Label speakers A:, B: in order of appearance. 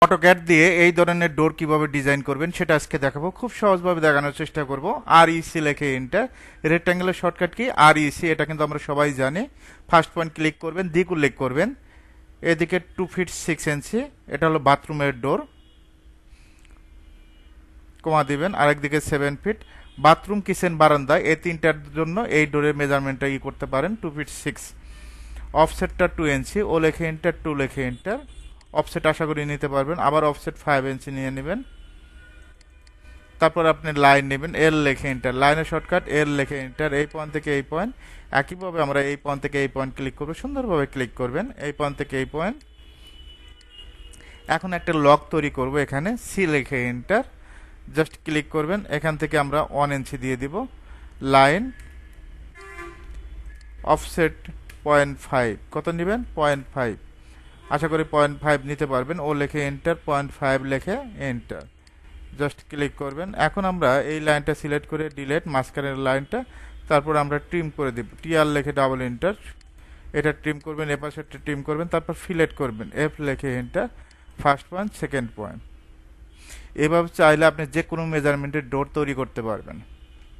A: AutoCAD দিয়ে এই ধরনের ডোর কিভাবে ডিজাইন করবেন সেটা আজকে দেখাবো। খুব সহজভাবে দেখানোর চেষ্টা করব। আর ইসি লেখে এন্টার, রেক্ট্যাঙ্গুলার শর্টকাট কি আর ইসি, এটা কিন্তু আমরা সবাই জানি। ফার্স্ট পয়েন্ট ক্লিক করবেন, দ্বিক উল্লেখ করবেন, এদিকে 2 ফিট 6 ইঞ্চি, এটা হলো বাথরুমের ডোর, কমা দিবেন, আরেকদিকে 7 ফিট। বাথরুম, কিচেন, বারান্দা এই তিনটার জন্য এই ডোরের মেজারমেন্টটা করতে পারেন 2 ফিট 6। অফসেটটা 2 ইঞ্চি, ও লেখে এন্টার, 2 লেখে এন্টার। অফসেট আশা করি নিতে পারবেন। আবার অফসেট 5 ইঞ্চি নিয়ে নেবেন। তারপর আপনি লাইন নেবেন, এল লেখে এন্টার, লাইনের শর্টকাট এল লেখে এন্টার। এই পয়েন্ট থেকে এই পয়েন্ট, একইভাবে আমরা এই পয়েন্ট থেকে এই পয়েন্ট ক্লিক করবো, সুন্দরভাবে ক্লিক করবেন এই পয়েন্ট থেকে এই পয়েন্ট। এখন একটা লক তৈরি করব, এখানে সি লেখে এন্টার, জাস্ট ক্লিক করবেন। এখান থেকে আমরা 1 ইঞ্চি দিয়ে দিব। লাইন, অফসেট 0.5, কত নেবেন? 0.5, আশা করি 0.5 নিতে পারবেন। ও লেখে এন্টার, 0.5 লেখে এন্টার, জাস্ট ক্লিক করবেন। এখন আমরা এই লাইনটা সিলেক্ট করে ডিলেট, মাঝখানের লাইনটা, তারপর আমরা ট্রিম করে দিব। টিআর লেখে ডাবল এন্টার, এটা ট্রিম করবেন, এপাশেরটা ট্রিম করবেন, তারপর ফিলেট করবেন, এফ লেখে enter, first point, second point. এভাবে চাইলে আপনি যে কোনো মেজারমেন্টের ডোর তৈরি করতে পারবেন।